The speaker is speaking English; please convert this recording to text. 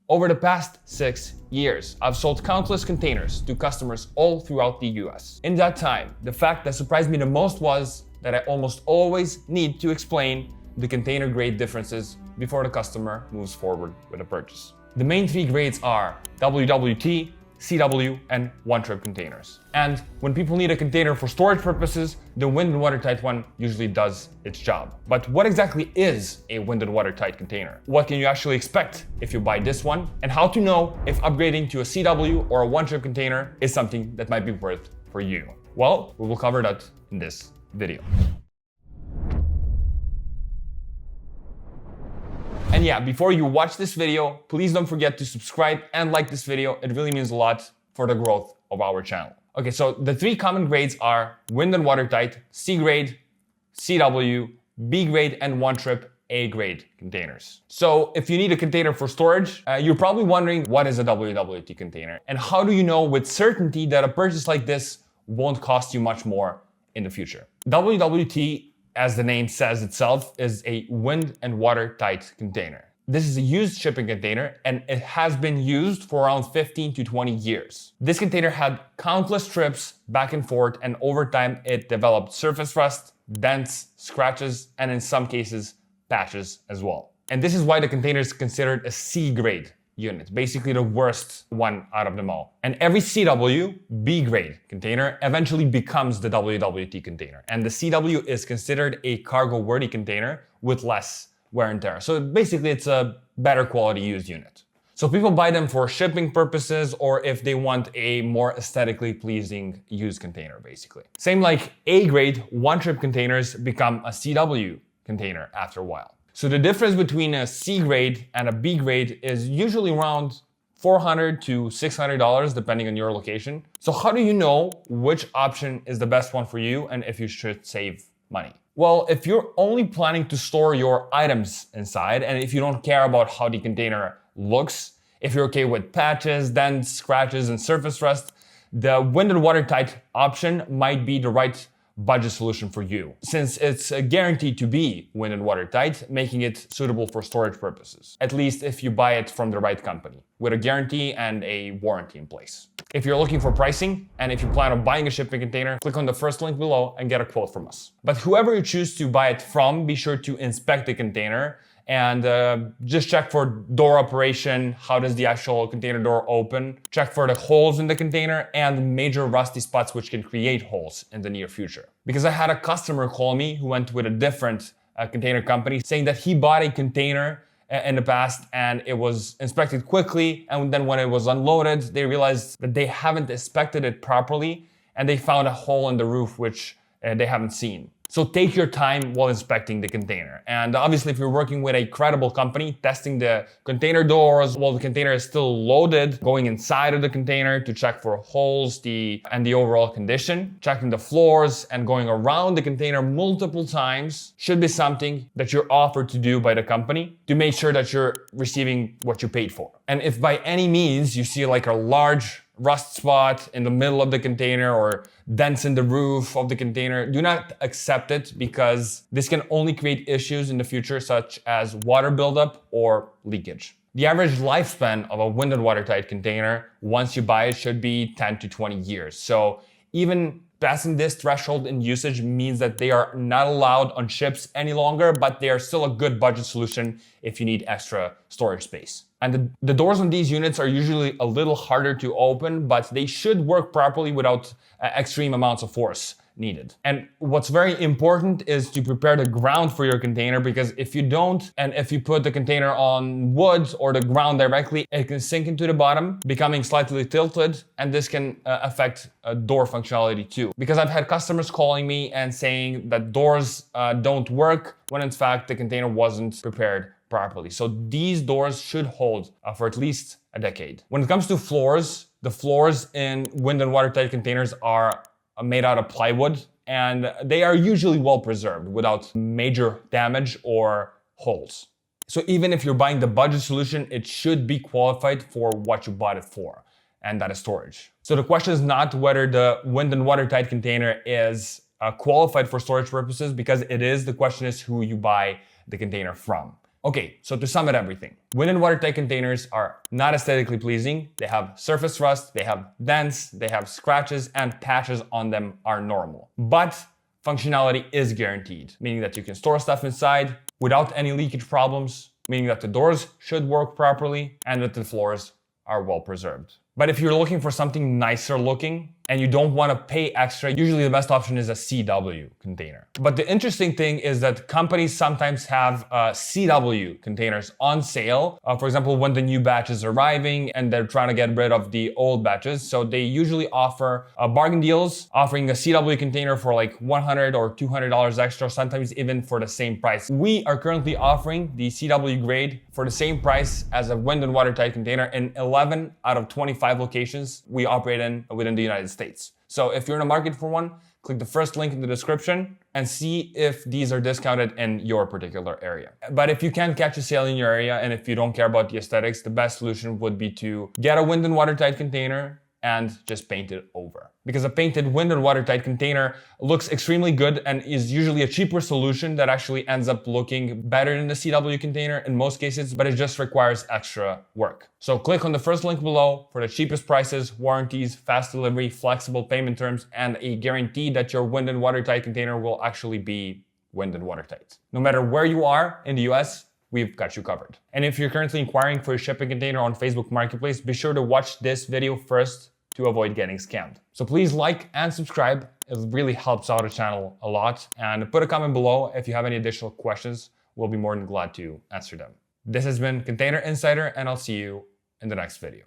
Over the past 6 years, I've sold countless containers to customers all throughout the US. In that time, the fact that surprised me the most was that I almost always need to explain the container grade differences before the customer moves forward with a purchase. The main 3 grades are WWT, CW, and one-trip containers. And when people need a container for storage purposes, the wind and watertight one usually does its job. But what exactly is a wind and watertight container? What can you actually expect if you buy this one? And how to know if upgrading to a CW or a one-trip container is something that might be worth for you? Well, we will cover that in this video. And yeah, before you watch this video, please don't forget to subscribe and like this video. It really means a lot for the growth of our channel. Okay, so the 3 common grades are wind and watertight, C grade, CW, B grade, and one-trip A grade containers. So if you need a container for storage, you're probably wondering, what is a WWT container? And how do you know with certainty that a purchase like this won't cost you much more in the future? WWT, as the name says itself, is a wind and watertight container. This is a used shipping container and it has been used for around 15 to 20 years. This container had countless trips back and forth, and over time it developed surface rust, dents, scratches, and in some cases, patches as well. And this is why the container is considered a C grade unit, basically the worst one out of them all. And every CW, B grade container eventually becomes the WWT container. And the CW is considered a cargo-worthy container with less wear and tear. So basically it's a better quality used unit. So people buy them for shipping purposes or if they want a more aesthetically pleasing used container, basically. Same like A grade one-trip containers become a CW container after a while. So the difference between a C grade and a B grade is usually around $400 to $600 depending on your location. So how do you know which option is the best one for you and if you should save money? Well, if you're only planning to store your items inside and if you don't care about how the container looks, if you're okay with patches, dents, scratches, and surface rust, the wind and watertight option might be the right budget solution for you, since it's guaranteed to be wind and watertight, making it suitable for storage purposes, at least if you buy it from the right company, with a guarantee and a warranty in place. If you're looking for pricing, and if you plan on buying a shipping container, click on the first link below and get a quote from us. But whoever you choose to buy it from, be sure to inspect the container and just check for door operation. How does the actual container door open? Check for the holes in the container and major rusty spots which can create holes in the near future. Because I had a customer call me who went with a different container company saying that he bought a container in the past and it was inspected quickly, and then when it was unloaded, they realized that they haven't inspected it properly and they found a hole in the roof which they haven't seen. So take your time while inspecting the container. And obviously, if you're working with a credible company, testing the container doors while the container is still loaded, going inside of the container to check for holes and the overall condition, checking the floors and going around the container multiple times should be something that you're offered to do by the company to make sure that you're receiving what you paid for. And if by any means you see like a large rust spot in the middle of the container or dents in the roof of the container, do not accept it, because this can only create issues in the future such as water buildup or leakage. The average lifespan of a wind and watertight container once you buy it should be 10 to 20 years. So even passing this threshold in usage means that they are not allowed on ships any longer, but they are still a good budget solution if you need extra storage space. And the doors on these units are usually a little harder to open, but they should work properly without extreme amounts of force needed. And what's very important is to prepare the ground for your container, because if you don't, and if you put the container on wood or the ground directly, it can sink into the bottom, becoming slightly tilted, and this can affect door functionality too. Because I've had customers calling me and saying that doors don't work when in fact the container wasn't prepared properly. So these doors should hold for at least a decade. When it comes to floors, the floors in wind and watertight containers are made out of plywood, and they are usually well preserved without major damage or holes. So even if you're buying the budget solution, it should be qualified for what you bought it for, and that is storage. So the question is not whether the wind and watertight container is qualified for storage purposes, because it is. The question is who you buy the container from. Okay, so to sum it everything, wind and watertight containers are not aesthetically pleasing. They have surface rust, they have dents, they have scratches, and patches on them are normal. But functionality is guaranteed, meaning that you can store stuff inside without any leakage problems, meaning that the doors should work properly and that the floors are well preserved. But if you're looking for something nicer looking and you don't want to pay extra, usually the best option is a CW container. But the interesting thing is that companies sometimes have CW containers on sale. For example, when the new batch is arriving and they're trying to get rid of the old batches. So they usually offer bargain deals, offering a CW container for like $100 or $200 extra, sometimes even for the same price. We are currently offering the CW grade for the same price as a wind and watertight container in 11 out of 25 locations we operate in within the United States. So if you're in the market for one, click the first link in the description and see if these are discounted in your particular area. But if you can't catch a sale in your area and if you don't care about the aesthetics, the best solution would be to get a wind and watertight container and just paint it over. Because a painted wind and watertight container looks extremely good and is usually a cheaper solution that actually ends up looking better than the CW container in most cases, but it just requires extra work. So click on the first link below for the cheapest prices, warranties, fast delivery, flexible payment terms, and a guarantee that your wind and watertight container will actually be wind and watertight. No matter where you are in the US, we've got you covered. And if you're currently inquiring for a shipping container on Facebook Marketplace, be sure to watch this video first to avoid getting scammed. So please like and subscribe. It really helps out the channel a lot. And put a comment below if you have any additional questions. We'll be more than glad to answer them. This has been Container Insider, and I'll see you in the next video.